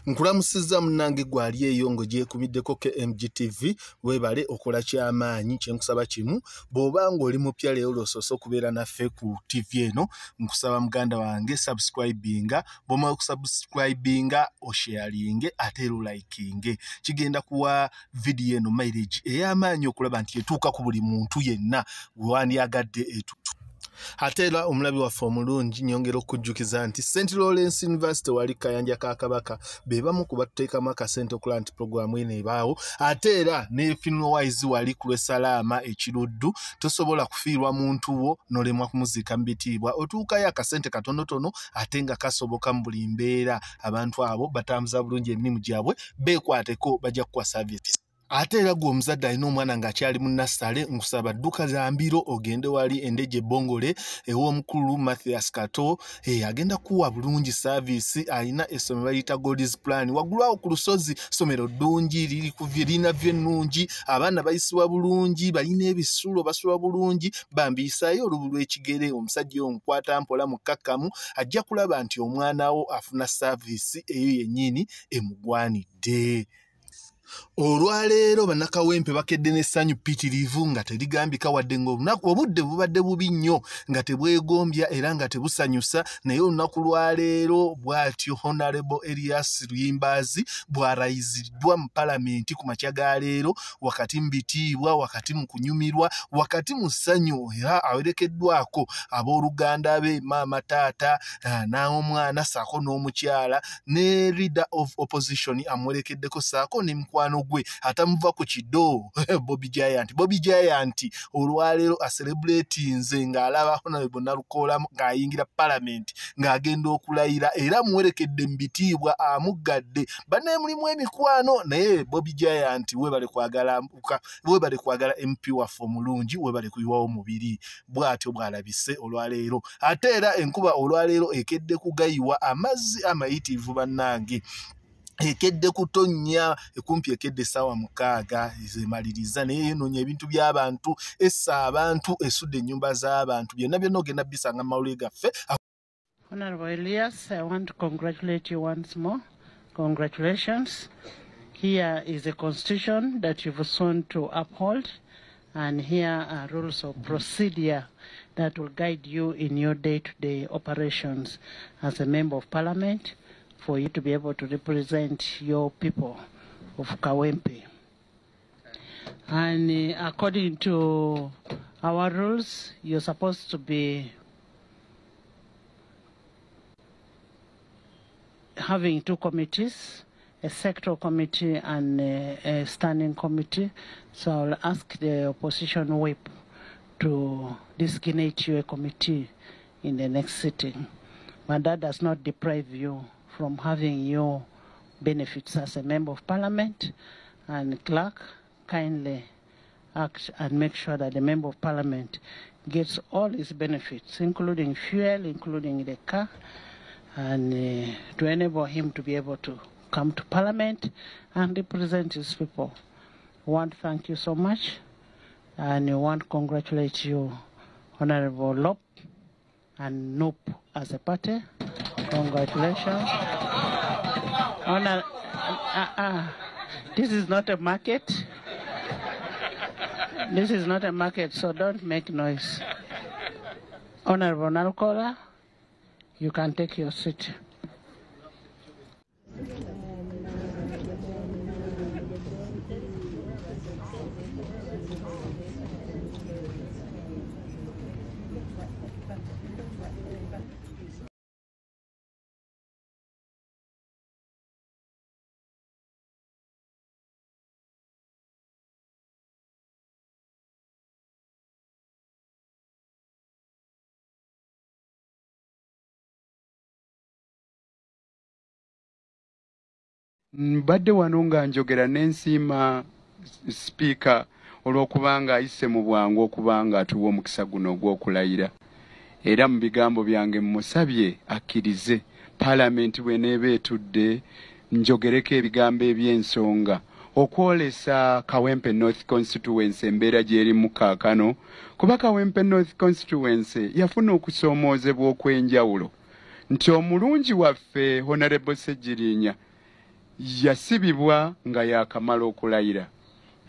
Nkulamusizza munnange gwali eyo ng'ogyekumiddeko KMGTV weebale okola ky'amaanyi kye nkusaba kimu bw'oba ng'oli mupya leero lw'osoose okubeera naffe ku TV eno nkusaba muganda wange subscribinga bw'omala okusubscribinga osharinge ate era olikinge kigenda kuwa vidiyo eno mileage ey'amaanyi okulaba nti etuuka ku buli muntu yenna wandyagadde etutu. Ate era omulabi waffe omulungi nyongera okujjukiza nti St. Lawrence University wali Kayanja ka Kabaka be bamu ku batuteekamu akasente okulaba nti puroguramu eno ebaawo. Ate era ne Funeral-wise wali ku Lwesalaama ekiruddu tosobola kufiirwa muntu wo n'olemwa kumuziika mu bitiibwa otuukayo akasente katonotono ate nga kasoboka mu buli mbeera. Abantu abo batambuza bulungi emirimu gyabwe beekwateko bajja kukuwa service. Ate era gwe omuzadde alina omwana ng'akyali mu nassale nkusaba dduka za mbiro ogende wali Endeje Bongole ew'omukulu Mathias Kato agenda kuwa bulungi service. Alina essomero bayita God's Plan waggulu awo ku lusozi, ssomero ddungi lirina vyo ennungi, abaana bayisibwa bulungi, balina ebisulo basula bulungi, bambiyisayo olubu lw'ekigere. Omusajja omukwata mpola mukkakkamu ajja kulaba nti omwana wo afuna service eyo yennyini emugwanidde. Olwaleero bannakawempe bakedde n'essanyu ppitirivu nga terigambika wadde ng'olunaku obudde bubadde bubi nnyo nga tebwegombya era nga tebusanyusa, naye olunaku lwaleero bw'atyo Honorable Elias Luyimbazi bw'arayiziddwa mu palamenti ku makya ga leero, wakati mu bitiibwa, wakati mu kunyumirwa, wakati mu ssanyu, era awerekeddwako abooluganda be maama taata n'omwana ssaako n'omukyala ne leader of opposition amuwerekeddeko ssaako ne mukwano gwe atamuva ku kiddo Bobby Giant olwaleero acelebratinze ng'alaba Honorable Nalukoola ng'ayingira Parliament ng'agenda okulayira era muwerekedde mu bitiibwa amuggadde. Banne mulimu emikwano naye Bobby Giant weebale kwagala MP waffe omulungi, weebale kuyiwawo mubiri. Bw'atyo bw'alabise olwaleero. Ate era enkuba olwaleero ekedde kugayiwa amazzi amayitivu bannange. Ekedde kutonnya ekumpi ekedde essaawa 6 ezemaliriza naye yenoonya ebintu by'abantu essa abantu esudde ennyumba z'abantu byonna ogenda bisanga mu mawulire gaffe. Honorable Elias, I want to congratulate you once more. Congratulations. Here is a constitution that you've sworn to uphold, and here are rules of procedure that will guide you in your day-to-day operations as a member of parliament, for you to be able to represent your people of Kawempe. And according to our rules, you're supposed to be having 2 committees, a sectoral committee and a standing committee. So I'll ask the opposition whip to designate you a committee in the next sitting. But that does not deprive you from having your benefits as a member of parliament. And clerk, kindly act and make sure that the member of parliament gets all his benefits, including fuel, including the car, and to enable him to be able to come to parliament and represent his people. I want to thank you so much, and I want to congratulate you, Honorable Lop and Noop as a party. Congratulations. This is not a market. This is not a market, so don't make noise. Honorable Nalukoola, you can take your seat. Mbadde wano nga njogera n'ensiima sipiika olw'okubanga ayise mu bwangu okubanga atuwa omukisa guno ogw'okulayira. Era mu bigambo byange mmusabye akkirize Parliament bw'eneeba etudde njogereko ebigambo eby'ensonga okwolesa Kawempe North Constituency embeera gy'erimu kaakano, kuba Kawempe North Constituency yafuna okusoomoozebwa okw'enjawulo nti omulungi waffe Honorable Ssejjirinya yasibibwa nga yakamala okulayira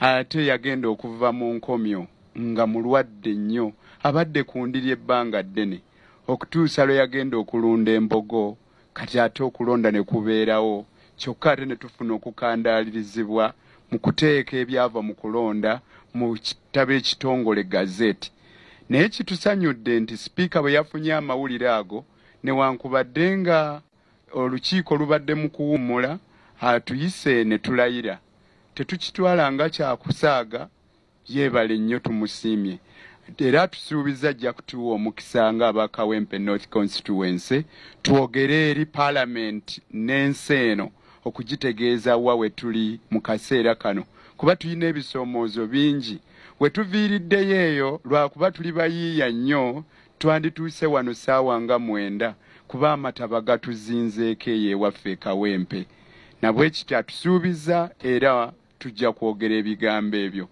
ate yagenda okuva mu nkomyo nga mulwadde nnyo abadde ku ndiri ebbanga ddene okutuusa lwe yagenda okulunda embogo kati ate okulonda ne kubeerawo kyokka ate ne tufuna okukandaalirizibwa mu kuteeka ebyava mu kulonda mu kitabo ekitongole gazeti. Naye kitusanyudde nti sipiika bwe yafunye amawulire ago newankubadde nga olukiiko lubadde mu kuwummula atuyise ne tulayira tetukitwala nga kyakusaaga yeebale nnyo tumusiimye era tusuubiza ajja kutuwa omukisa nga aba Kawempe North Constituency twogere eri Parliament n'ensi eno okugitegeeza wa we tuli mu kaseera kano kuba tulina ebisoomoozo bingi we tuviiriddeyo eyo lwakuba tuli bayiiya nnyo twandituuse wano ssaawa nga 9 kuba amataba gatuzinzeeko eyo ewaffe Kawempe nabwe kityo atusuubiza era tujja kwogera ebigambo ebyo.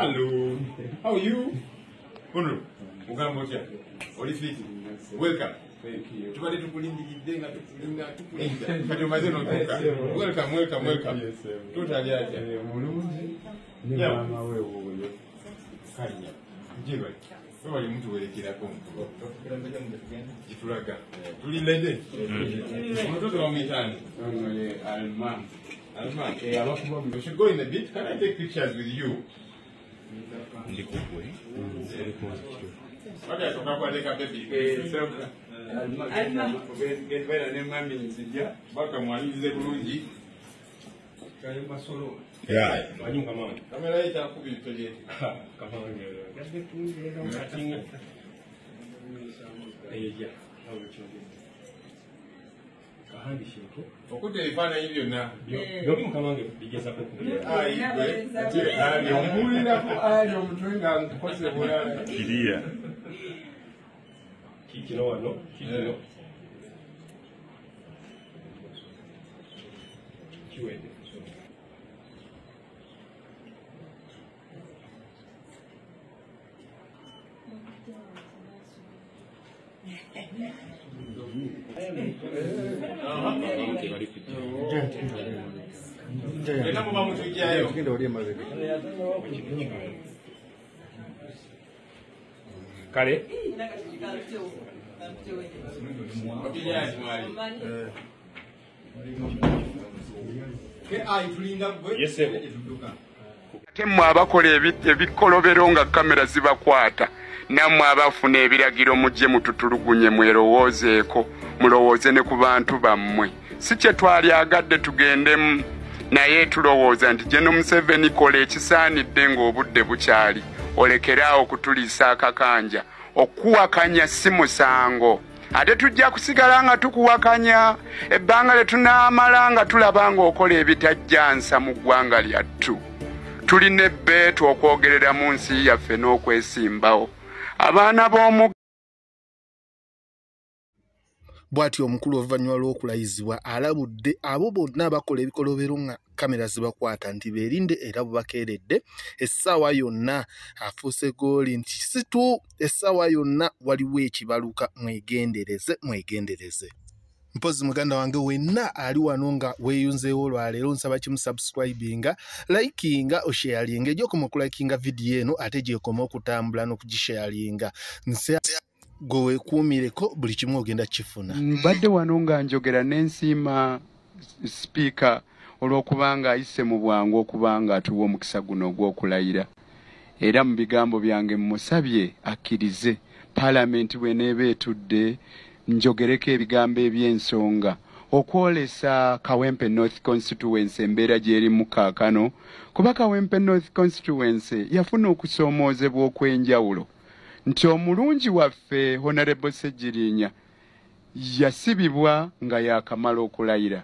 Hello, how are you? Welcome. Tukale tukulindiridde nga tukulinda kati omaze n'otuuka. Welcome. Totali atya. Mulungi ne maama we oyo. Kanya. Njirwa. Wewe wali mtu werekerako mukulu. Kitulaga. Tulindede. Omutoto wa mwitani. Alman. You should go in a bit. Can I take pictures with you? Ndikukwe. Okay, so kako aleka baby. Alman. Get ne mwami nzija. Baka mwalize bulungi. Kale masolo. Yeah. Wanyunga mama. Kamera ita kubitoje. Kama ngelo. Gabe tunje ndo katinga. Eja. Kahandi shiko. Okude ifana hivyo na. Ndio mkamange bigeza ko. Igwe. Ali ombulira ko ali omutwenga nkose bula. Kiria. Kikino wano. Kikino. Kiwede. Kale Mmwe abakola ebikolobero nga kamera zibakwata nammwe abafuna ebiragiro mujje mututulugunye mwerowoozeeko mulowooze ne ku bantu bammwe si kye twalyagadde tugendemu naye tulowooza nti General Museveni kola ekisaanidde ng'obudde bukyali olekeraawo okutuliisa akakanja okuwakanya si musango ate tujja kusigala nga tukuwakanya ebbanga lye tunaamala nga tulaba ng'okola ebitajjansa mu ggwanga lyattu tulina ebbeetu okwogerera mu nsi yaffe n'okwesimbawo abaana b'omu bw'atyo omukulu oluvannyuma lw'okulayizibwa alabudde abo bonna abakola ebikolobero nga kamera zibakwata nti beerinde era bubakeeredde essaawa yonna afuuse gooli nti situ essaawa yonna waliwo ekibaluka mwegendereze. Mpozi muganda wange wenna ali wano nga weeyunzeewo olwaleero nsaba kimusubscribinga likinga osharinga egyokoma okulakinga vidiyo eno ate gyekoma okutambula n'okugisharinga gwe weekuumireko buli kimu ogenda kifuna. Mbadde wano nga njogera n'ensiima sipiika olw'okubanga ayise mu bwangu okubanga atuwa omukisa guno ogw'okulayira era mu bigambo byange mmusabye akkirize Paalamenti bw'eneeba etudde njogereko ebigambo eby'ensonga okwolesa Kawempe North Constituency embeera gy'eri mu kaakano kuba Kawempe North Constituency yafuna okusoomoozebwa okw'enjawulo nti omulungi waffe Honorable Ssejjirinya yasibibwa nga yakamala okulayira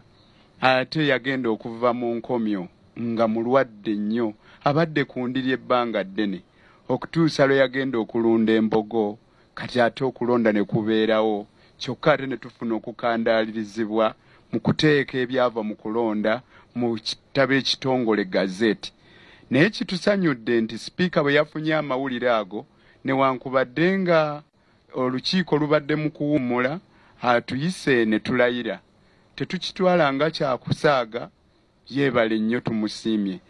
ate yagenda okuva mu nkomyo nga mulwadde nnyo abadde ku ndiri ebbanga ddene okutuusa lwe yagenda okulunda embogo kati ate okulonda ne kubeerawo kyokka ate ne tufuna okukandaalirizibwa mu kuteeka ebyava mu kulonda mu kitabo ekitongole gazeti. Naye kitusanyudde nti sipiika bwe yafunye amawulire ago newankubadde nga olukiiko lubadde mu kuwummula atuyise ne tulayira tetukitwala nga kyakusaaga yeebale nnyo tumusiimye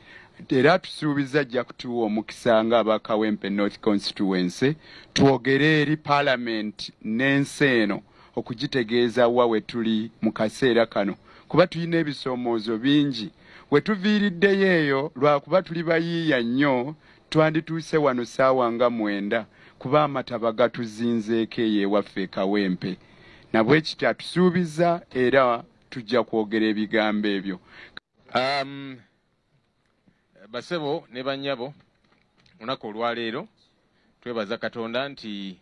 era tusuubiza ajja kutuwa omukisa ng'aba Kawempe North Constituency twogere eri Parliament n'ensi eno okugitegeeza wa we tuli mu kaseera kano kuba tulina ebisoomoozo bingi we tuviiriddeyo eyo lwakuba tuli bayiiya nnyo twandituuse wano ssaawa nga 9 kuba amataba gatuzinzeeko eyeewaffe Kawempe na bwe kityo atusuubiza era tujja kwogera ebigambo ebyo. Basebo ne bannyabo olunaku olwaleero twebaza Katonda nti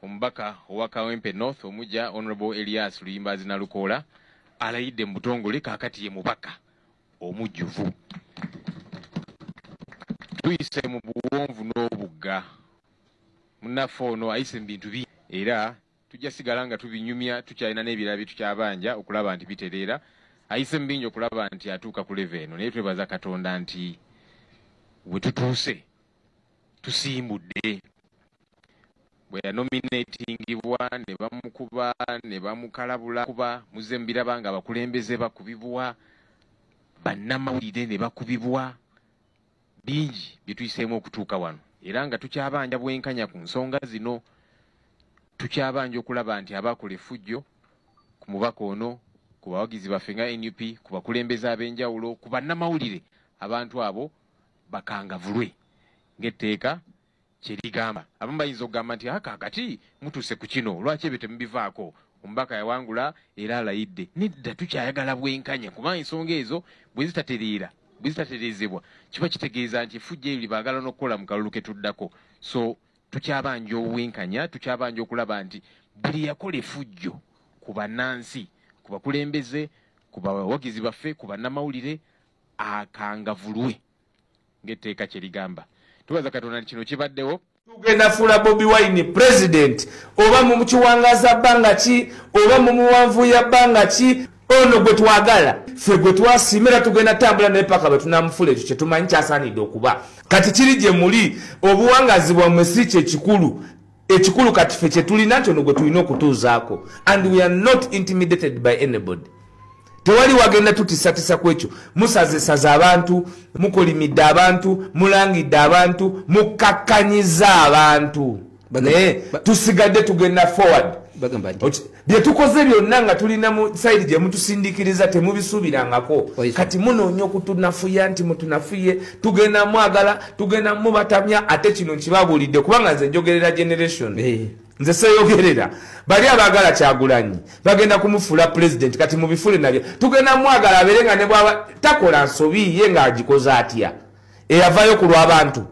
omubaka owa Kawempe North omujja Honorable Elias Luyimbazi Nalukoola alayidde mu butongole kaakati ye mubaka omujjuvu. Tuyise mu buwonvu n'obugga munnaffe ono ayise mu bintu bingi era tujja sigala nga tubinyumya tukyalina n'ebirala tukyabanja okulaba nti bitereera ayise mu bingi okulaba nti atuuka ku level eno naye twebaza Katonda nti we tutuuse tusimbudde bwe yanominatingibwa ne bamukuba ne bamukalabula kuba muze mbiraba nga abakulembeze bakubibwa bannamawulire ne bakubibwa bingi bye tuyiseemu okutuuka wano era nga tukyabanja bwenkanya ku nsonga zino tukyabanja okulaba nti abakola effujjo ku mubaka ono ku bawagizi baffe nga NUP ku bakulembeze ab'enjawulo ku bannamawulire abantu abo bakangavulwe ng'etteeka kye ligamba. Abamu bayinza okugamba nti kaakati mutuuse ku kino lwaki ebyo temubivaako omubaka yawangula era alayidde. Nedda tukyayagala bwenkanya kuba ensonga ezo bwe zitatereezebwa kiba kitegeeza nti effujjo eryo baagala n'okukola mu kalulu ke tuddako. So tukyabanja obwenkanya tukyabanja okulaba nti buli yakola effujjo ku bannansi ku bakulembeze ku bawagizi baffe ku bannamawulire akangavulwe ng'etteeka kye ligamba. Tubaza Katonda nti kino kibaddewo tugenda fuula Bobi Wine president oba mu kiwangaza bbanga ki oba mu muwanvuya bbanga ki ono gwe twagala ffe gwe twasimira tugenda tambula naye paka bwe tunamufuula ekyo kye tumanyi kyasaanidde okuba. Kati kiri gye muli obuwangazi bwammwe si kye ekikulu kati ffe kye tulina nti ono gwe tulina okutuuzaako and we are not intimidated by anybody. Tewali wagenda tutisatisa kwekyo musazesaza abantu mukolimidde abantu mulangidde abantu mukakkanyiza abantu naye tusigadde tugenda forward. Bye tukoze byonna nga tulina mu side gye mutusindikiriza temubisuubirangako kati munoonya okutunafuya nti mutunafuye tugenda mwagala tugenda mubatamya ate kino nkibabuulidde kubanga nze njogerera generation nze seeyogerera bali abaagala Kyagulanyi bagenda kumufuula president kati mubifule nabyo tugenda mwagala abeere nga ne bwaba takola nsobi ye ng'agikoze atya eyavaayo ku lw'abantu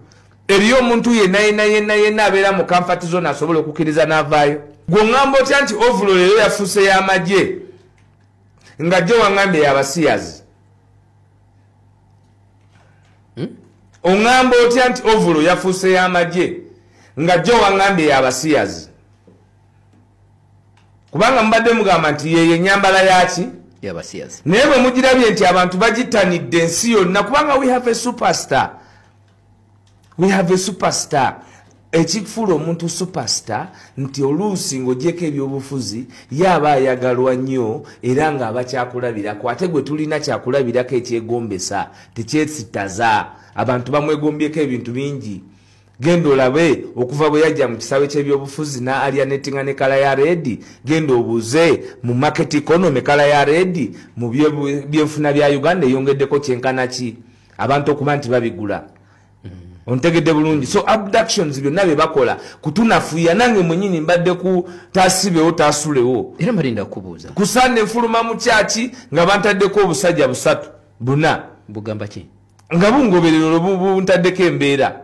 eriyo omuntu yenna abeera mu comfort zone asobola okukkiriza n'avaayo. Gwe ngamba otya nti ovulo leero yafuuse y'amagye nga jjo wangambye y'abasiyazi ongamba otya nti ovulo yafuuse y'amagye nga jjo wangambye y'abasiyazi kubanga mubadde mugamba nti yeyo ennyambala yaki y'abasiyazi naye bwe mugirabye nti abantu bagittanidde ensi yonna kubanga we have a superstar ekifuula omuntu superstar nti oluusi ng'ogyeko ebyobufuzi yaba ayagalwa nnyo era ng'aba kyakulabirako ate gwe tulina kyakulabirako ekyegombesa tekyesittaza abantu bamwegombyeko ebintu bingi. Genda olabe okuva bwe yajja mu kisaawe ky'ebyobufuzi n'alyanetinga ne kala ya reedi genda obuuze mu market economy kala ya reedi mu byenfuna bya Uganda eyongeddeko kyenkana ki abantu okuba nti babigula. Ontegedde bulungi. So abductions byonna bye bakola kutunafuya nange mwenyini mbadde ku taasibewo taasulewo era malinda kubuuza kusande nfuluma mu kyaki nga bantaddeko obusajja 3 bugamba ki nga bungoberero buntaddeko embeera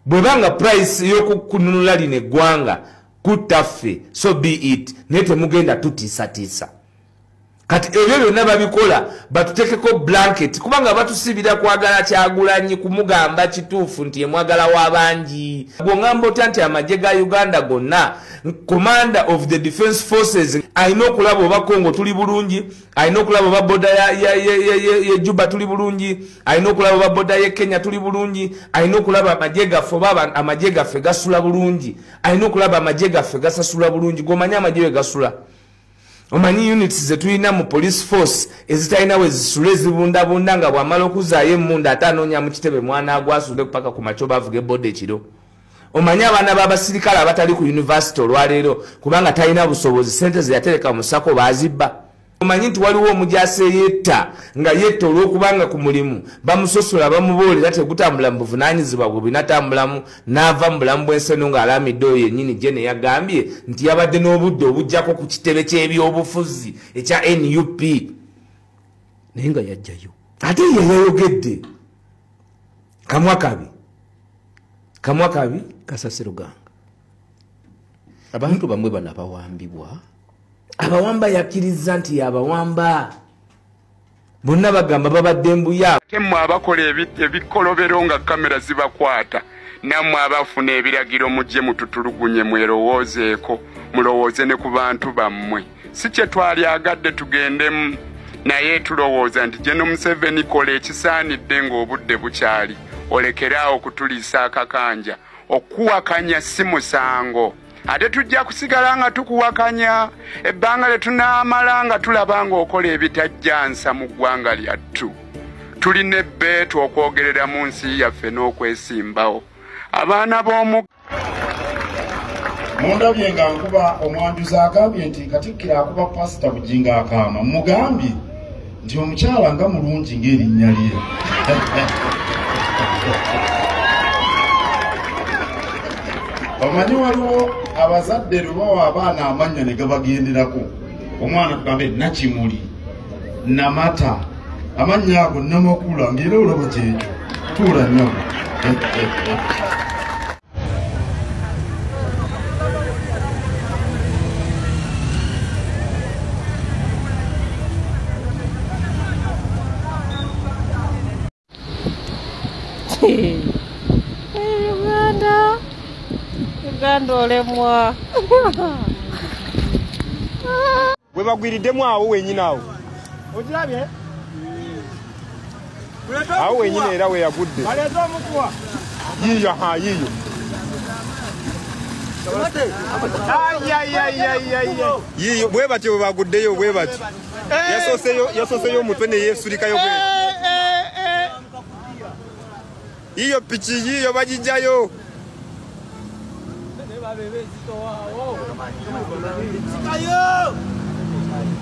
bwe banga price y'okukununula lino eggwanga kuttaffe so be it naye temugenda tutiisatiisa kati ebyo byonna babikola batutekeko blanket kubanga batusibira kwagala Kyagulanyi kumugamba kituufu nti yemwagala w'abangi. Bw'ongamba otya nti amagye ga Uganda gonna commander of the defense forces alina okulaba oba Kongo tuli bulungi, alina okulaba oba boda ya Juba tuli bulungi, alina okulaba oba boda ya Kenya tuli bulungi, alina okulaba amagye gaffe oba amagye gaffe gasula bulungi, alina okulaba amagye gaffe gasasula bulungi. Gomanya amagye gasula. Omanyi units zetulina mu police force ezitalina we zisule zibundabunda nga bwamala okuzaayo emmunda ate anoonya mu kitebe mwana agwasule kupaka ku makyo bavuga ebboda ekiro. Omanyi abaana b'abasirikale abatali ku university olwaleero kubanga talina busobozi sente ze yatereka mu sako bazibba. Omanyi nti waliwo omujaasi yetta nga yetta olw'okubanga ku mulimu bamusosola bamuboolera tegutambula mu buvunaanyizibwa bwe binatambulamu n'ava mu bulamu bw'enseno ng'alamidde oyo yennyini gye ne yagambye nti yabadde n'obudde obujjako ku kitebe ky'ebyobufuzi ekya NUP naye nga yajjayo ate ye yayogedde kamwa kabi Kasasiruganga abantu bamwe bana bawambibwa abawamba yakkiriza nti yabawamba bonna bagamba babadde mbuya ate mmwe abakola ebikolobero nga kamera zibakwata nammwe abafuna ebiragiro mujje mututulugunye mwerowoozeeko mulowooze ne ku bantu bammwe si kye twalyagadde tugendemu naye tulowooza nti General Museveni kola ekisaanidde ng'obudde bukyali olekeraawo okutuliisa akakanja okuwakanya si musango ate tujja kusigala nga tukuwakanya ebbanga lye tunaamala nga tulaba ng'okola ebitajjansa mu ggwanga lyattu tulina ebbeetu okwogerera mu nsi yaffe n'okwesimbawo abaana b'omu mundabye nga nkuba omwanjuzi agambye nti Katikkiro akuba pasita Bujinga akaama mugambye nti omukyala nga mulungi ng'erinnya lye omanyi waliwo abazadde lubawa abaana amannya ne gabagenderako omwana tugambe Nakimuli Namata amannya ago Namakula ng'era olaba kyekyo tuula nnyo Uganda olemwa bwe bagwiriddemu awo wenyini awo ogirabye awo wenyini era we yagudde yiyo yiyo yiyo bwe batyo bwe baguddeyo bwe batyo yasoseyo omutwe ne yeesulikayo bwe yiyo piki yiyo bagijjayo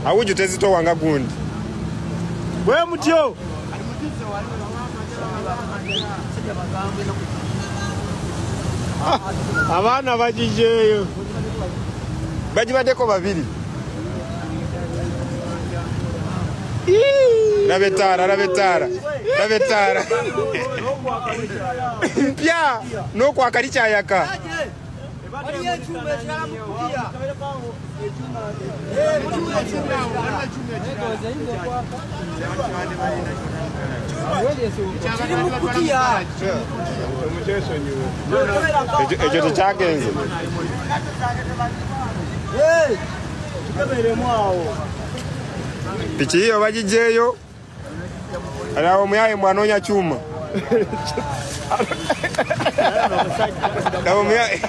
awuju tezitowanga gundi bwe mutyo abaana bagijeeyo bagibaddeko babiri labetaara mpya n'okwakali kyayaka ekyo tekyagenze piki iyo bagijeeyo alawo omuyaye mwanoonya kyuma lawo omuyaye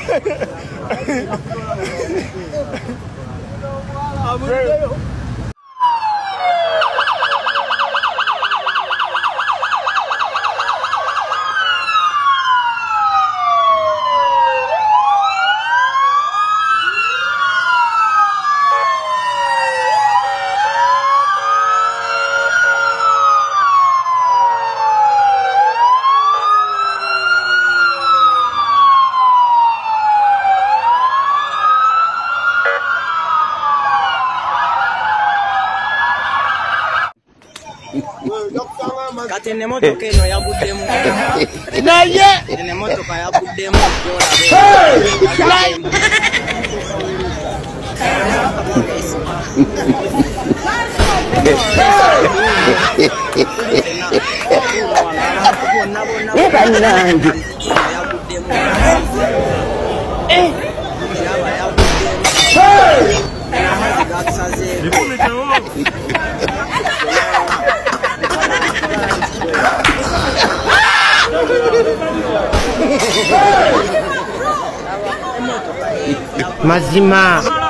Kati ne motoka eno yaguddemu naye ne motoka yaguddemu Mazima.